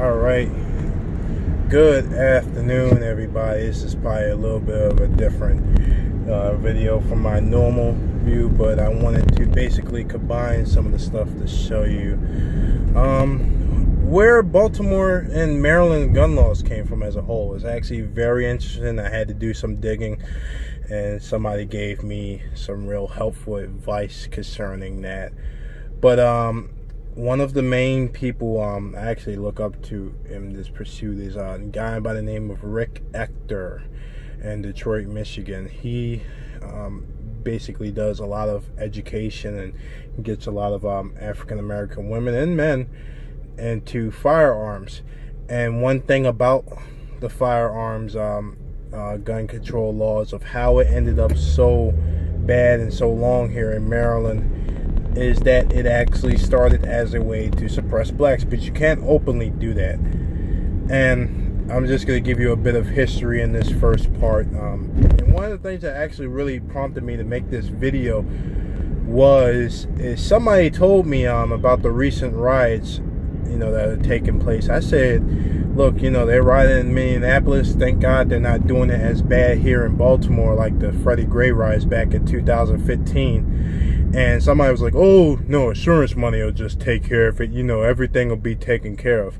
All right. Good afternoon, everybody. This is probably a little bit of a different video from my normal view, but I wanted to basically combine some of the stuff to show you where Baltimore and Maryland gun laws came from as a whole. It's actually very interesting. I had to do some digging, and somebody gave me some real helpful advice concerning that. But one of the main people I actually look up to in this pursuit is a guy by the name of Rick Ector in Detroit, Michigan. He basically does a lot of education and gets a lot of African American women and men into firearms. And one thing about the firearms gun control laws, of how it ended up so bad and so long here in Maryland, is that it actually started as a way to suppress blacks, but you can't openly do that. And I'm just going to give you a bit of history in this first part. And one of the things that actually really prompted me to make this video is somebody told me about the recent riots, that are taking place. I said, look, they're rioting in Minneapolis. Thank God they're not doing it as bad here in Baltimore like the Freddie Gray riots back in 2015. And somebody was like, oh, no, insurance money will just take care of it. Everything will be taken care of.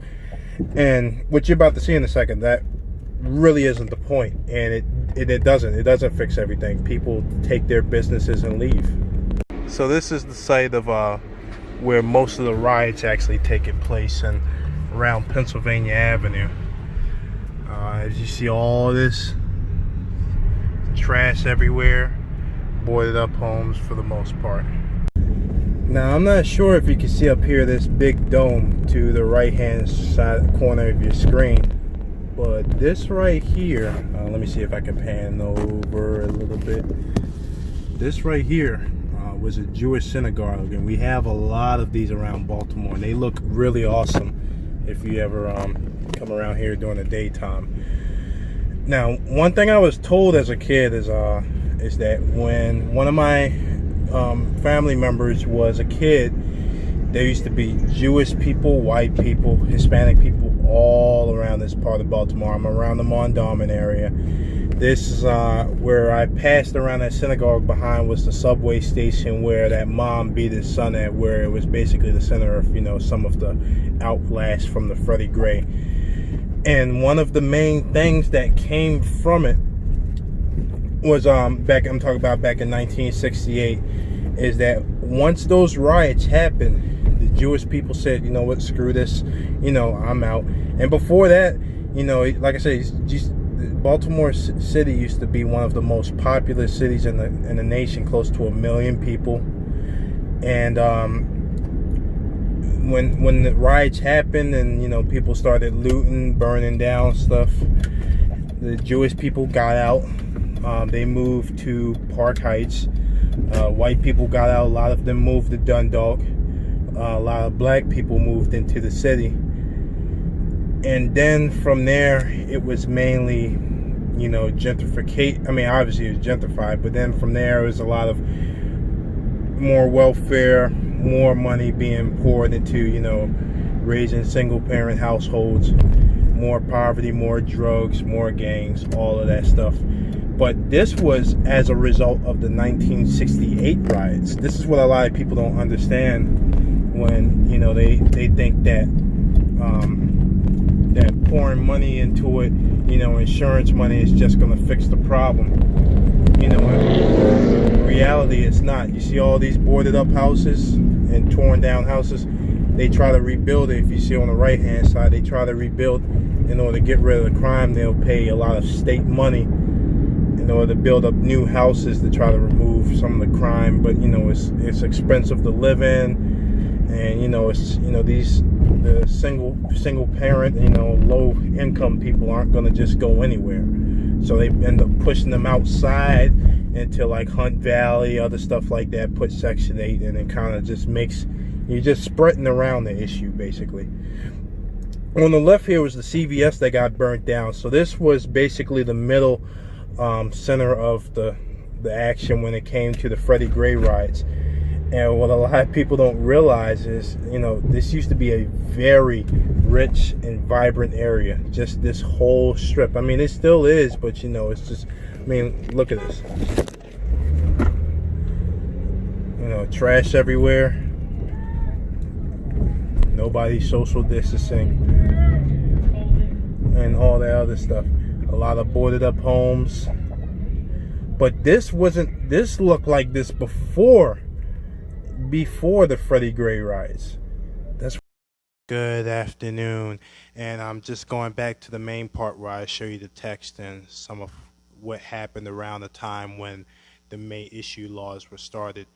And what you're about to see in a second, that really isn't the point. And it doesn't fix everything. People take their businesses and leave. So this is the site of where most of the riots actually taking place, and around Pennsylvania Avenue. As you see, all this trash everywhere, boarded up homes for the most part. Now, I'm not sure if you can see up here this big dome to the right hand side corner of your screen, but this right here, let me see if I can pan over a little bit. This right here was a Jewish synagogue, and we have a lot of these around Baltimore, and they look really awesome if you ever come around here during the daytime. Now, one thing I was told as a kid is that when one of my family members was a kid, there used to be Jewish people, white people, Hispanic people all around this part of Baltimore. I'm around the Mondawmin area. This is where I passed around that synagogue. Behind was the subway station where that mom beat his son at, where it was basically the center of, some of the outlash from the Freddie Gray. And one of the main things that came from it was I'm talking about back in 1968, is that once those riots happened, the Jewish people said, what, screw this, I'm out. And before that, like I said, Baltimore City used to be one of the most populous cities in the nation, close to 1 million people. And when the riots happened and people started looting, burning down stuff, the Jewish people got out. They moved to Park Heights. White people got out. A lot of them moved to Dundalk. A lot of black people moved into the city. And then from there, it was mainly, gentrification. I mean, obviously it was gentrified, but then from there, it was a lot of more welfare, more money being poured into, raising single-parent households, more poverty, more drugs, more gangs, all of that stuff. But this was as a result of the 1968 riots. This is what a lot of people don't understand when, they think that that pouring money into it, insurance money is just going to fix the problem. In reality, it's not. You see all these boarded up houses and torn down houses, they try to rebuild it. If you see on the right hand side, they try to rebuild. In order to get rid of the crime, they'll pay a lot of state money in order to build up new houses to try to remove some of the crime. But it's expensive to live in, and the single parent, low income people aren't going to just go anywhere, so they end up pushing them outside into like Hunt Valley, other stuff like that, put Section 8, and it kind of just makes, you're just spreading around the issue basically. On the left here was the CVS that got burnt down. So this was basically the middle center of the action when it came to the Freddie Gray riots. And what a lot of people don't realize is, this used to be a very rich and vibrant area. Just this whole strip. I mean, it still is, but you know, it's just, I mean, look at this. You know, trash everywhere. Nobody social distancing. And all that other stuff. A lot of boarded up homes. But this looked like this before the Freddie Gray riots. That's good afternoon, and I'm just going back to the main part where I show you the text and some of what happened around the time when the May issue laws were started.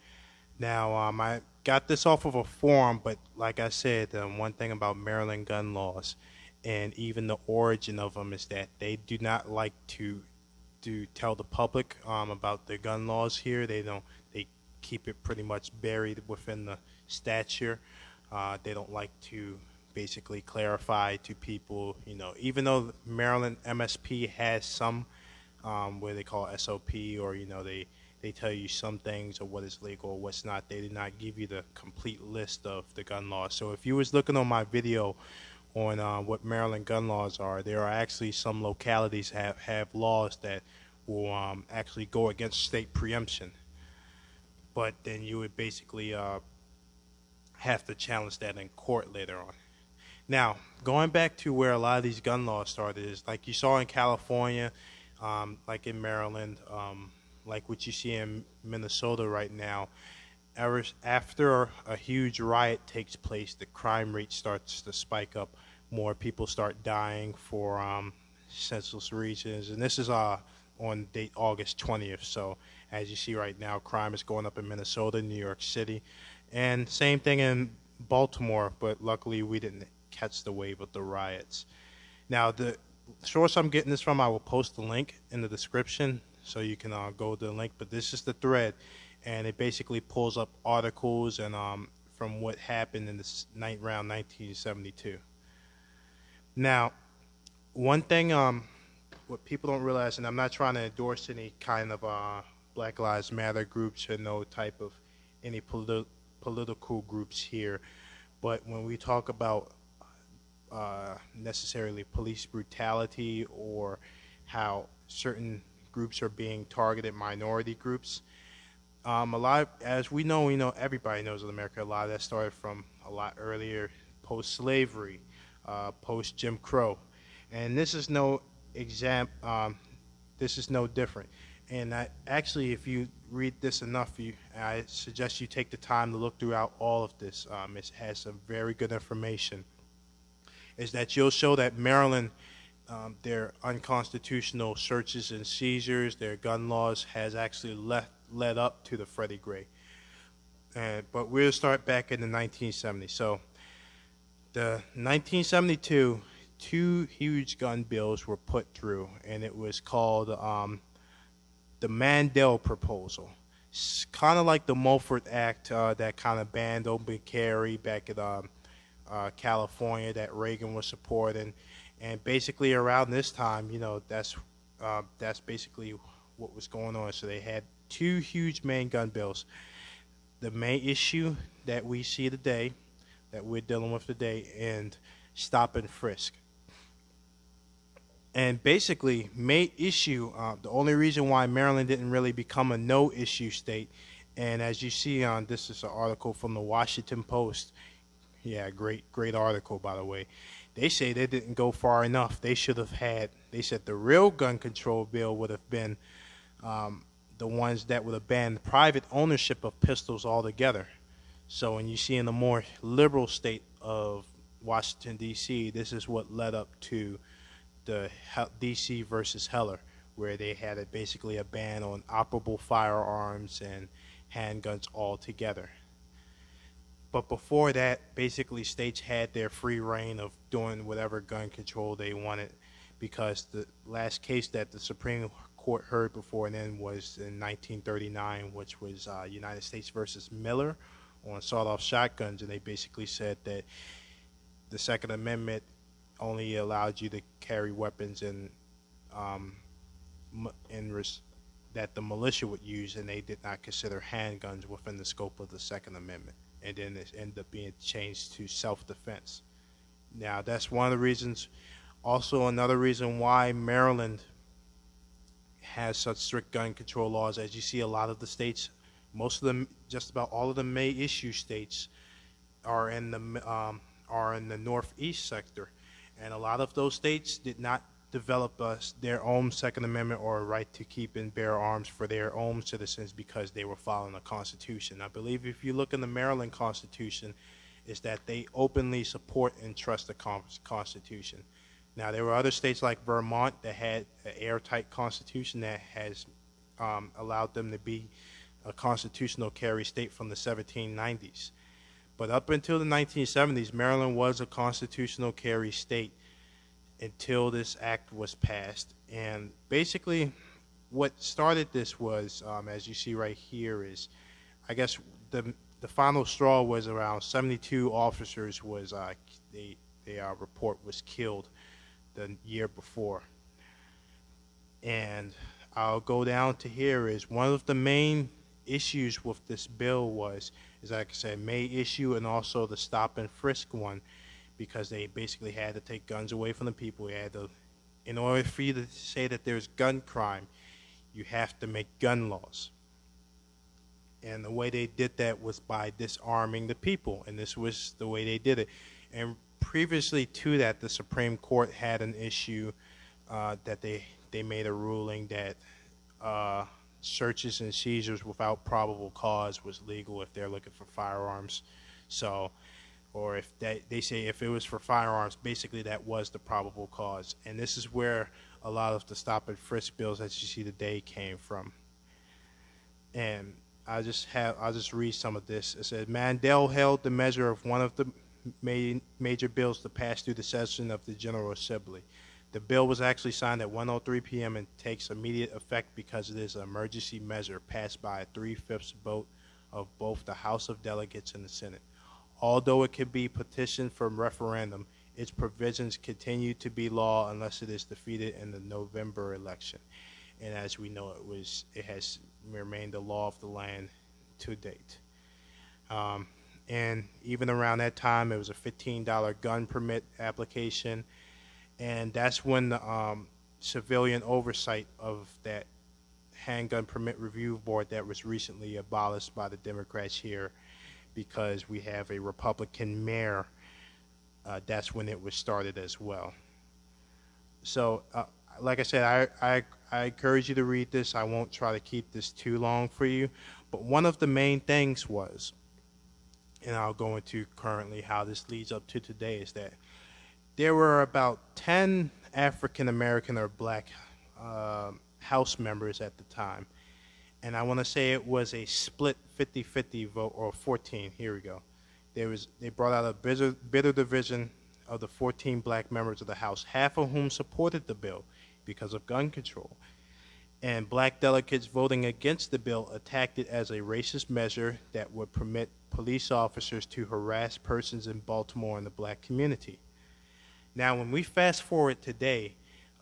Now, I got this off of a forum, but like I said, one thing about Maryland gun laws and even the origin of them is that they do not like to tell the public about the gun laws here. They keep it pretty much buried within the statute. They don't like to basically clarify to people, you know, even though Maryland MSP has some where they call it SOP, or, you know, they tell you some things or what is legal or what's not. They did not give you the complete list of the gun laws. So if you was looking on my video on what Maryland gun laws are, there are actually some localities have laws that will actually go against state preemption. But then you would basically have to challenge that in court later on. Now, going back to where a lot of these gun laws started is like you saw in California, like in Maryland, like what you see in Minnesota right now. After a huge riot takes place, the crime rate starts to spike up. More people start dying for senseless reasons, and this is on date August 20th. So as you see right now, crime is going up in Minnesota, New York City, and same thing in Baltimore, but luckily we didn't catch the wave of the riots. Now, the source I'm getting this from, I will post the link in the description so you can go to the link, but this is the thread, and it basically pulls up articles and from what happened in this around 1972. Now, one thing what people don't realize, and I'm not trying to endorse any kind of Black Lives Matter groups or no type of any political groups here, but when we talk about necessarily police brutality or how certain groups are being targeted, minority groups, a lot, as we know, everybody knows in America, a lot of that started from a lot earlier, post-slavery, post-Jim Crow, and this is no this is no different. And actually, if you read this enough, I suggest you take the time to look throughout all of this. It has some very good information. Is that you'll show that Maryland, their unconstitutional searches and seizures, their gun laws has actually led up to the Freddie Gray. But we'll start back in the 1970s. So the 1972, two huge gun bills were put through, and it was called the Mandel proposal. It's kind of like the Mulford Act that kind of banned open carry back in California that Reagan was supporting. And basically around this time, that's basically what was going on. So they had two huge main gun bills. The main issue that we see today, that we're dealing with today, and stop and frisk. And basically, main issue, the only reason why Maryland didn't really become a no-issue state, and as you see on, this is an article from the Washington Post. Yeah, great article, by the way. They say they didn't go far enough. They should have had, they said the real gun control bill would have been the ones that would have banned private ownership of pistols altogether. So when you see in the more liberal state of Washington, D.C., this is what led up to the D.C. versus Heller, where they had basically a ban on operable firearms and handguns altogether. But before that, basically states had their free reign of doing whatever gun control they wanted, because the last case that the Supreme Court heard before then was in 1939, which was United States versus Miller on sawed-off shotguns, and they basically said that the Second Amendment only allowed you to carry weapons that the militia would use, and they did not consider handguns within the scope of the Second Amendment. And then it ended up being changed to self-defense. Now, that's one of the reasons, also another reason why Maryland has such strict gun control laws. As you see, a lot of the states, most of them, just about all of the May issue states, are in the northeast sector, and a lot of those states did not develop their own Second Amendment or a right to keep and bear arms for their own citizens because they were following the Constitution. I believe if you look in the Maryland Constitution, is that they openly support and trust the Constitution. Now, there were other states like Vermont that had an airtight Constitution that has allowed them to be a constitutional carry state from the 1790s. But up until the 1970s, Maryland was a constitutional carry state until this act was passed. And basically, what started this was, as you see right here, is, I guess the final straw was around 72 officers was report was killed the year before. And I'll go down to here is one of the main issues with this bill is like I said, May issue and also the stop and frisk one, because they basically had to take guns away from the people. In order for you to say that there's gun crime, you have to make gun laws. And the way they did that was by disarming the people, and this was the way they did it. And previously to that, the Supreme Court had an issue that they made a ruling that searches and seizures without probable cause was legal if they're looking for firearms. So, or if they say if it was for firearms, basically that was the probable cause. And this is where a lot of the stop and frisk bills that you see today came from. And I'll just read some of this. It says, Mandel held the measure of one of the major bills to pass through the session of the General Assembly. The bill was actually signed at 1:03 p.m. and takes immediate effect because it is an emergency measure passed by a 3/5 vote of both the House of Delegates and the Senate. Although it can be petitioned for referendum, its provisions continue to be law unless it is defeated in the November election. And as we know, it has remained the law of the land to date. And even around that time, it was a $15 gun permit application. And that's when the civilian oversight of that handgun permit review board that was recently abolished by the Democrats here, because we have a Republican mayor, that's when it was started as well. So, like I said, I encourage you to read this. I won't try to keep this too long for you. But one of the main things was, and I'll go into currently how this leads up to today, is that there were about 10 African American or black House members at the time. And I want to say it was a split 50-50 vote, or 14, here we go. They brought out a bitter division of the 14 black members of the House, half of whom supported the bill because of gun control. And black delegates voting against the bill attacked it as a racist measure that would permit police officers to harass persons in Baltimore and the black community. Now, when we fast forward today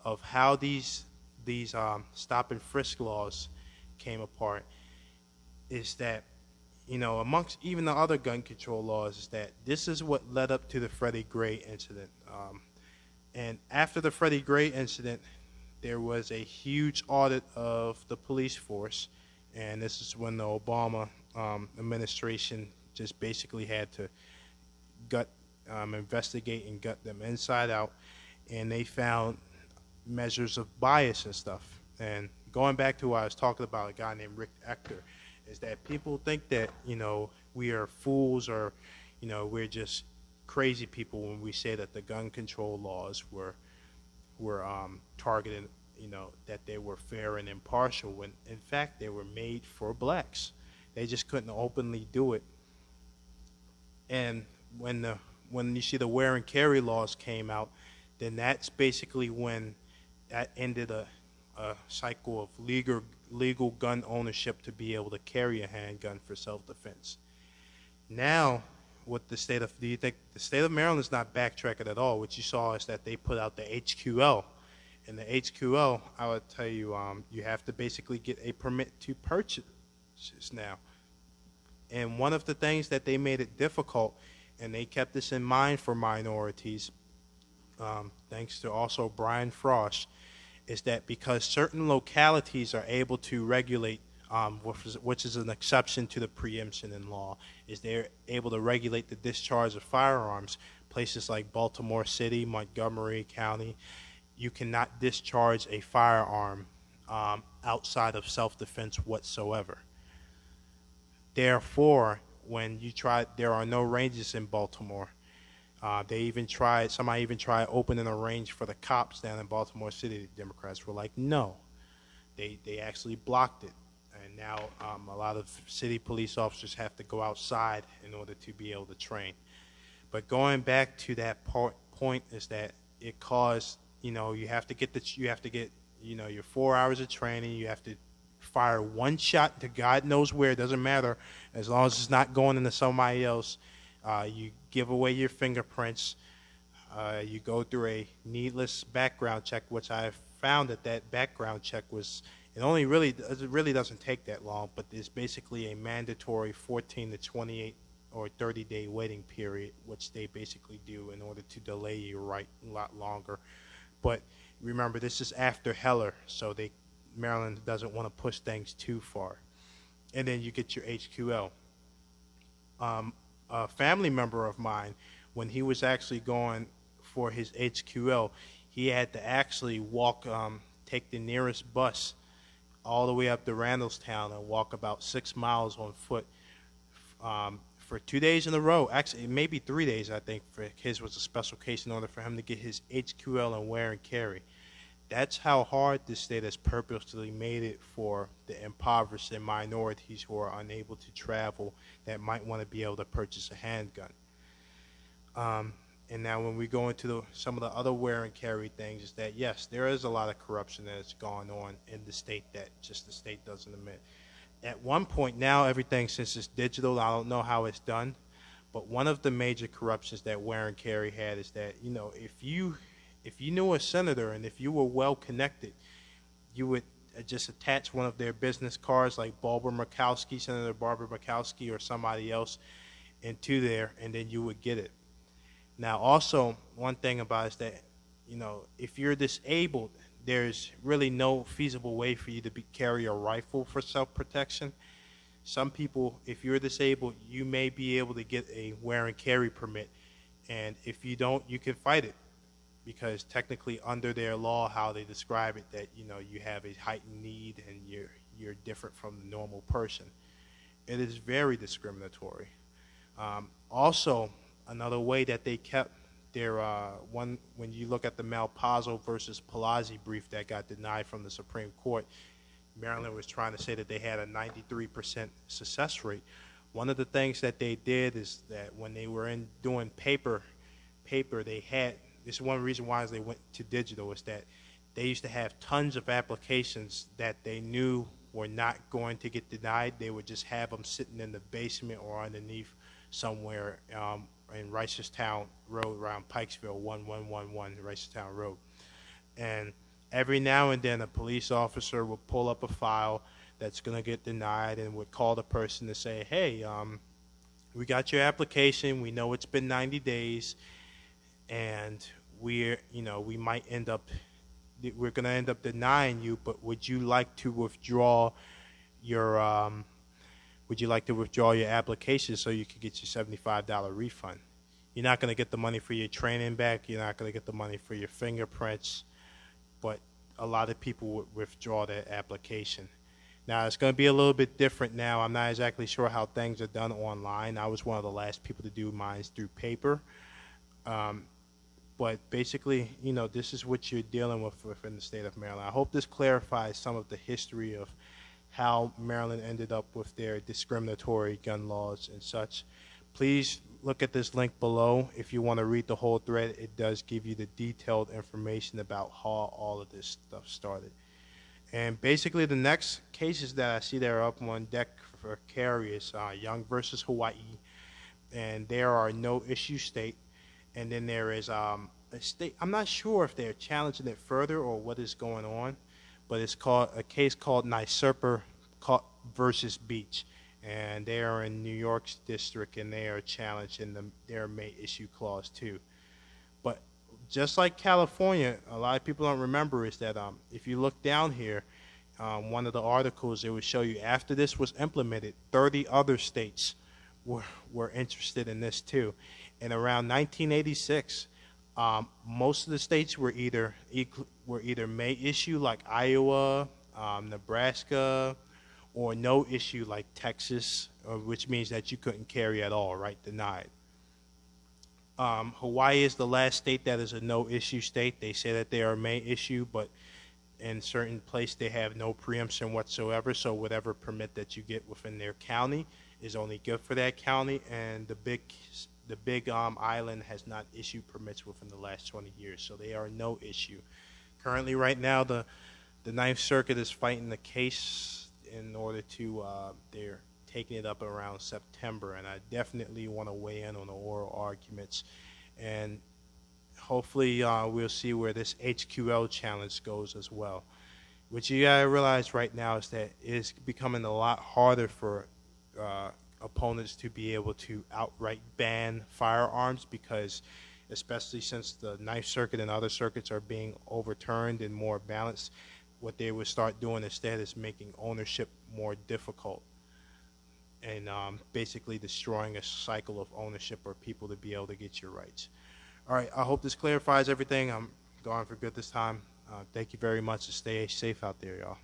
of how these stop and frisk laws came apart, is that, you know, amongst even the other gun control laws, is that this is what led up to the Freddie Gray incident. And after the Freddie Gray incident, there was a huge audit of the police force, and this is when the Obama administration just basically had to investigate and gut them inside out, and they found measures of bias and stuff. And going back to what I was talking about, a guy named Rick Ector, is that people think that, you know, we are fools, or, you know, we're just crazy people when we say that the gun control laws were targeted, you know, that they were fair and impartial, when in fact they were made for blacks. They just couldn't openly do it. And when you see the wear and carry laws came out, then that's basically when that ended a cycle of legal gun ownership to be able to carry a handgun for self-defense. Now, what do you think the state of Maryland is not backtracking at all? What you saw is that they put out the HQL. And the HQL, I would tell you, you have to basically get a permit to purchase now. And one of the things that they made it difficult, and they kept this in mind for minorities, thanks to also Brian Frost, is that because certain localities are able to regulate, which is an exception to the preemption in law, is they're able to regulate the discharge of firearms. Places like Baltimore City, Montgomery County, you cannot discharge a firearm outside of self-defense whatsoever. Therefore, when you try, there are no ranges in Baltimore. Somebody even tried opening a range for the cops down in Baltimore City. The Democrats were like, no. They actually blocked it. And now a lot of city police officers have to go outside in order to be able to train. But going back to that point is that it caused, you have to get your 4 hours of training. You have to fire one shot to God knows where. It doesn't matter as long as it's not going into somebody else. You give away your fingerprints. You go through a needless background check, which I found that background check it really doesn't take that long, but it's basically a mandatory 14 to 28 or 30-day waiting period, which they basically do in order to delay you a lot longer. But remember, this is after Heller, so Maryland doesn't want to push things too far. And then you get your HQL. A family member of mine, when he was actually going for his HQL, he had to actually take the nearest bus all the way up to Randallstown and walk about 6 miles on foot for 2 days in a row. Actually, maybe 3 days, I think, for his was a special case in order for him to get his HQL and wear and carry. That's how hard this state has purposely made it for the impoverished and minorities who are unable to travel that might want to be able to purchase a handgun. And now when we go into some of the other wear and carry things, is that yes, there is a lot of corruption that's going on in the state that just the state doesn't admit. At one point now, everything, since it's digital, I don't know how it's done, but one of the major corruptions that wear and carry had is that, if you knew a senator and if you were well connected, you would just attach one of their business cards, like Senator Barbara Murkowski or somebody else, into there, and then you would get it. Now, also, one thing about it is that, if you're disabled, there's really no feasible way for you to carry a rifle for self-protection. Some people, if you're disabled, you may be able to get a wear and carry permit, and if you don't, you can fight it, because technically under their law, how they describe it, that you have a heightened need and you're different from the normal person. It is very discriminatory. Also, another way that they kept their when you look at the Malpazzo versus Palazzi brief that got denied from the Supreme Court, Maryland was trying to say that they had a 93% success rate. One of the things that they did is that when they were doing paper, they had, this is one reason why they went to digital, is that they used to have tons of applications that they knew were not going to get denied. They would just have them sitting in the basement or underneath somewhere in Reisterstown Road, around Pikesville, 1111 Reisterstown Road. And every now and then a police officer would pull up a file that's going to get denied and would call the person to say, hey, we got your application, we know it's been 90 days, and we're going to end up denying you, but would you like to withdraw your application so you could get your $75 refund? You're not going to get the money for your training back, you're not going to get the money for your fingerprints, but a lot of people would withdraw their application. Now, it's going to be a little bit different now. I'm not exactly sure how things are done online. I was one of the last people to do mine through paper. But basically, this is what you're dealing with within the state of Maryland. I hope this clarifies some of the history of how Maryland ended up with their discriminatory gun laws and such. Please look at this link below. If you want to read the whole thread, it does give you the detailed information about how all of this stuff started. And basically, the next cases that I see that are up on deck for carry is Young versus Hawaii, and there are no issue state. And then there is a state, I'm not sure if they're challenging it further or what is going on, but it's called a case called Nysurper versus Beach, and they are in New York's district, and they are challenging their may issue clause too. But just like California, a lot of people don't remember is that if you look down here, one of the articles, it would show you after this was implemented, 30 other states were interested in this too. And around 1986, most of the states were either may issue like Iowa, Nebraska, or no issue like Texas, which means that you couldn't carry at all, right? Denied. Hawaii is the last state that is a no issue state. They say that they are may issue, but in certain place they have no preemption whatsoever. So whatever permit that you get within their county is only good for that county. And the big island has not issued permits within the last 20 years. So they are no issue. Currently, right now, the Ninth Circuit is fighting the case in order to they're taking it up around September, and I definitely want to weigh in on the oral arguments, and hopefully we'll see where this HQL challenge goes as well. What you gotta realize right now is that it's becoming a lot harder for opponents to be able to outright ban firearms, because especially since the Ninth Circuit and other circuits are being overturned and more balanced, what they would start doing instead is making ownership more difficult, and basically destroying a cycle of ownership or people to be able to get your rights. All right, I hope this clarifies everything. I'm gone for good this time. Thank you very much, and stay safe out there, y'all.